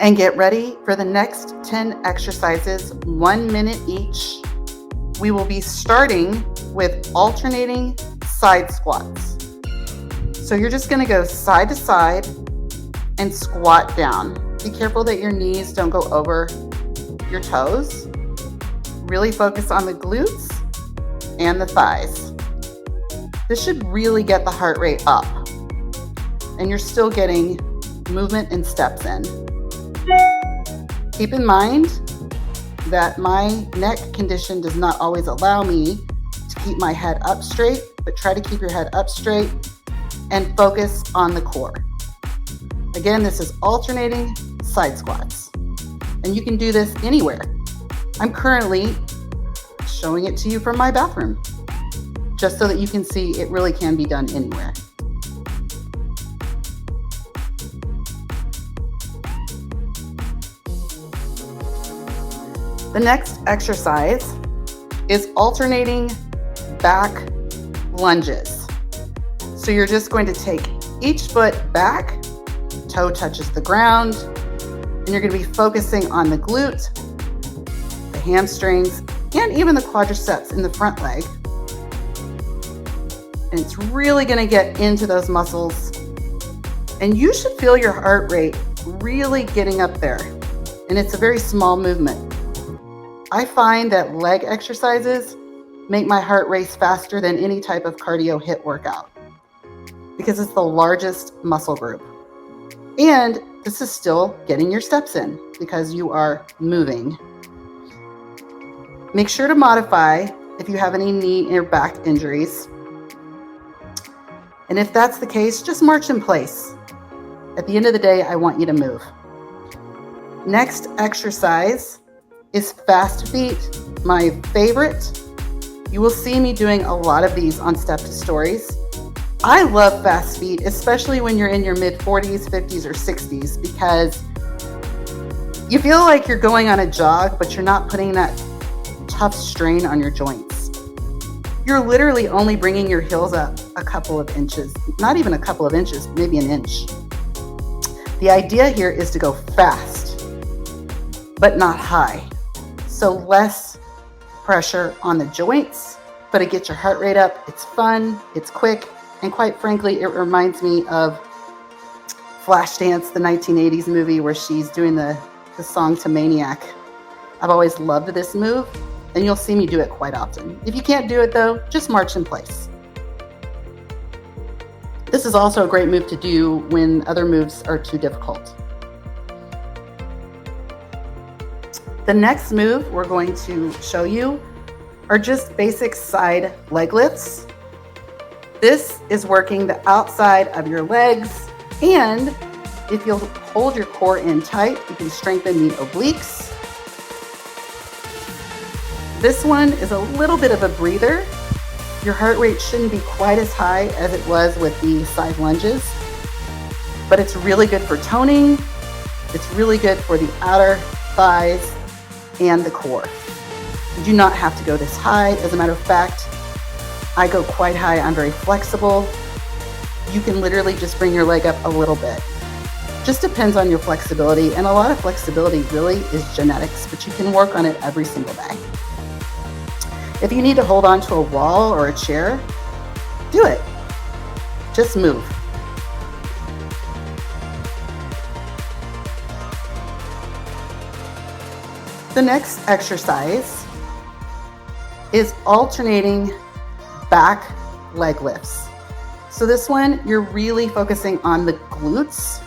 And get ready for the next 10 exercises, 1 minute each. We will be starting with alternating side squats. So you're just going to go side to side and squat down. Be careful that your knees don't go over your toes. Really focus on the glutes and the thighs. This should really get the heart rate up. And you're still getting movement and steps in. Keep in mind that my neck condition does not always allow me to keep my head up straight, but try to keep your head up straight and focus on the core. Again, this is alternating side squats, and you can do this anywhere. I'm currently showing it to you from my bathroom, just so that you can see it really can be done anywhere. The next exercise is alternating back lunges. So you're just going to take each foot back, toe touches the ground, and you're going to be focusing on the glute, the hamstrings, and even the quadriceps in the front leg. And it's really going to get into those muscles. And you should feel your heart rate really getting up there. And it's a very small movement. I find that leg exercises make my heart race faster than any type of cardio HIIT workout because it's the largest muscle group. And this is still getting your steps in because you are moving. Make sure to modify if you have any knee or back injuries. And if that's the case, just march in place. At the end of the day, I want you to move. Next exercise is fast feet, my favorite. You will see me doing a lot of these on Step to Stories. I love fast feet, especially when you're in your mid 40s, 50s, or 60s, because you feel like you're going on a jog, but you're not putting that tough strain on your joints. You're literally only bringing your heels up a couple of inches, not even a couple of inches, maybe an inch. The idea here is to go fast, but not high. So less pressure on the joints, but it gets your heart rate up. It's fun, it's quick, and quite frankly, it reminds me of Flashdance, the 1980s movie where she's doing the song to Maniac. I've always loved this move, and you'll see me do it quite often. If you can't do it though, just march in place. This is also a great move to do when other moves are too difficult. The next move we're going to show you are just basic side leg lifts. This is working the outside of your legs, and if you'll hold your core in tight, you can strengthen the obliques. This one is a little bit of a breather. Your heart rate shouldn't be quite as high as it was with the side lunges, but it's really good for toning. It's really good for the outer thighs and the core. You do not have to go this high. As a matter of fact, I go quite high. I'm very flexible. You can literally just bring your leg up a little bit. Just depends on your flexibility, and a lot of flexibility really is genetics, but you can work on it every single day. If you need to hold on to a wall or a chair, do it. Just move. The next exercise is alternating back leg lifts. So this one, you're really focusing on the glutes.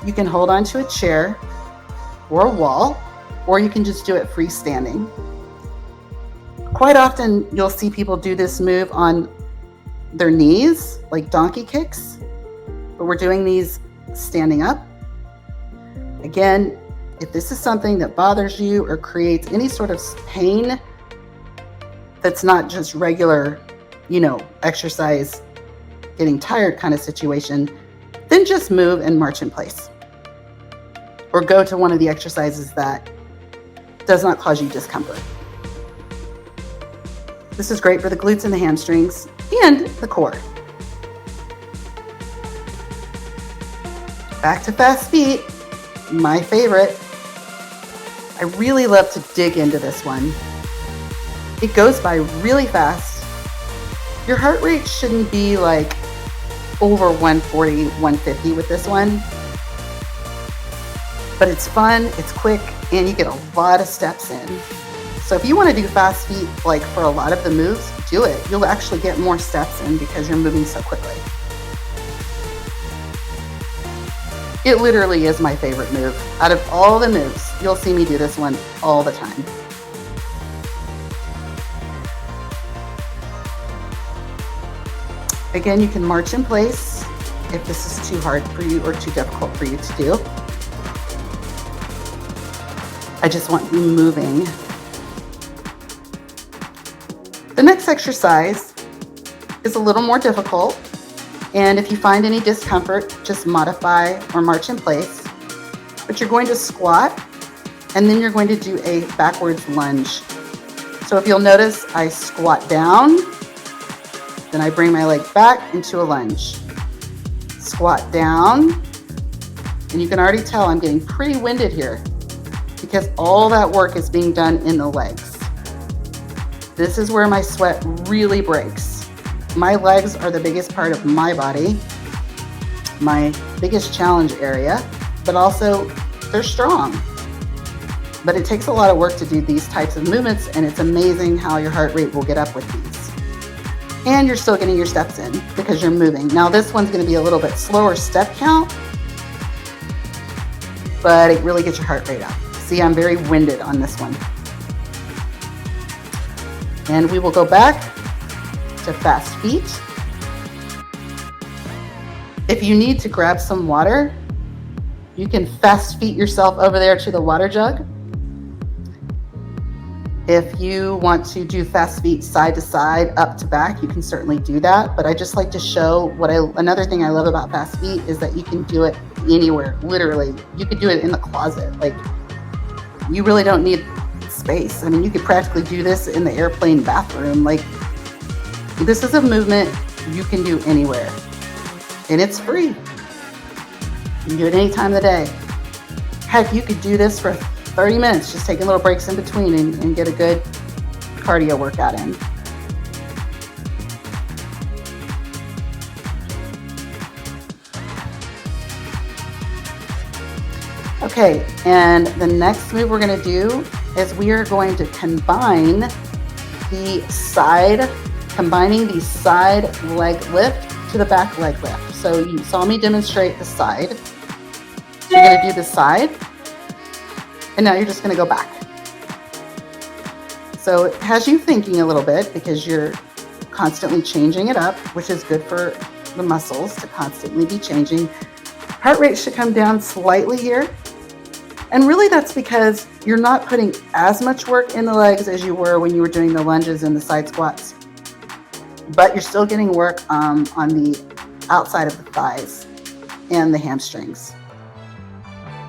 You can hold onto a chair or a wall, or you can just do it freestanding. Quite often, you'll see people do this move on their knees, like donkey kicks, but we're doing these standing up. Again, if this is something that bothers you or creates any sort of pain that's not just regular, exercise, getting tired kind of situation, then just move and march in place. Or go to one of the exercises that does not cause you discomfort. This is great for the glutes and the hamstrings and the core. Back to fast feet. my favorite. I really love to dig into this one. It goes by really fast. Your heart rate shouldn't be like over 140, 150 with this one. But it's fun, it's quick, and you get a lot of steps in. So if you want to do fast feet, like for a lot of the moves, do it. You'll actually get more steps in because you're moving so quickly. It literally is my favorite move. Out of all the moves, you'll see me do this one all the time. Again, you can march in place if this is too hard for you or too difficult for you to do. I just want you moving. The next exercise is a little more difficult. And if you find any discomfort, just modify or march in place. But you're going to squat, and then you're going to do a backwards lunge. So if you'll notice, I squat down, then I bring my leg back into a lunge. Squat down, and you can already tell I'm getting pretty winded here because all that work is being done in the legs. This is where my sweat really breaks. My legs are the biggest part of my body, my biggest challenge area, but also they're strong. But it takes a lot of work to do these types of movements, and it's amazing how your heart rate will get up with these. And you're still getting your steps in because you're moving. Now this one's going to be a little bit slower step count, but it really gets your heart rate up. See, I'm very winded on this one. And we will go back to fast feet. If you need to grab some water, you can fast feet yourself over there to the water jug. If you want to do fast feet side to side, up to back, you can certainly do that. But I just like to show another thing I love about fast feet is that you can do it anywhere, literally. You could do it in the closet. Like, you really don't need space. I mean, you could practically do this in the airplane bathroom. Like, this is a movement you can do anywhere, and it's free. You can do it any time of the day. Heck, you could do this for 30 minutes, just taking little breaks in between and get a good cardio workout in. Okay, and the next move we're going to do is we are going to combining the side leg lift to the back leg lift. So you saw me demonstrate the side. So you're going to do the side, and now you're just going to go back. So it has you thinking a little bit because you're constantly changing it up, which is good for the muscles to constantly be changing. Heart rate should come down slightly here. And really that's because you're not putting as much work in the legs as you were when you were doing the lunges and the side squats. But you're still getting work on the outside of the thighs and the hamstrings.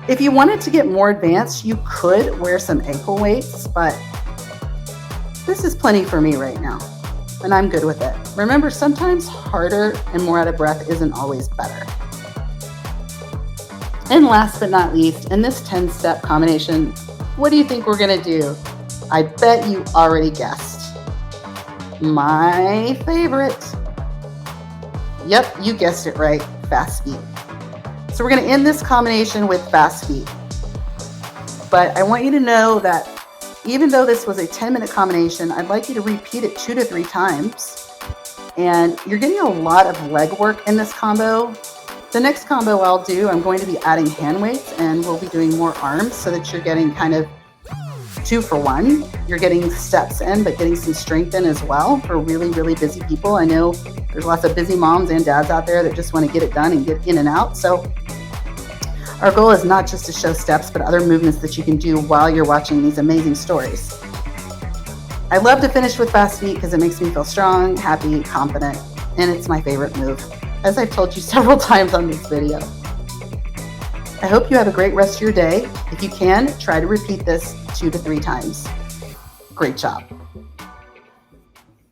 If you wanted to get more advanced, you could wear some ankle weights, but this is plenty for me right now, and I'm good with it. Remember, sometimes harder and more out of breath isn't always better. And last but not least, in this 10-step combination, what do you think we're gonna do? I bet you already guessed. My favorite. Yep, you guessed it right, fast feet. So we're gonna end this combination with fast feet. But I want you to know that even though this was a 10-minute combination, I'd like you to repeat it 2 to 3 times. And you're getting a lot of leg work in this combo. The next combo I'll do, I'm going to be adding hand weights, and we'll be doing more arms so that you're getting kind of 2 for 1. You're getting steps in, but getting some strength in as well for really, really busy people. I know there's lots of busy moms and dads out there that just want to get it done and get in and out. So our goal is not just to show steps, but other movements that you can do while you're watching these amazing stories. I love to finish with fast feet because it makes me feel strong, happy, confident, and it's my favorite move, as I've told you several times on this video. I hope you have a great rest of your day. If you can, try to repeat this 2 to 3 times. Great job.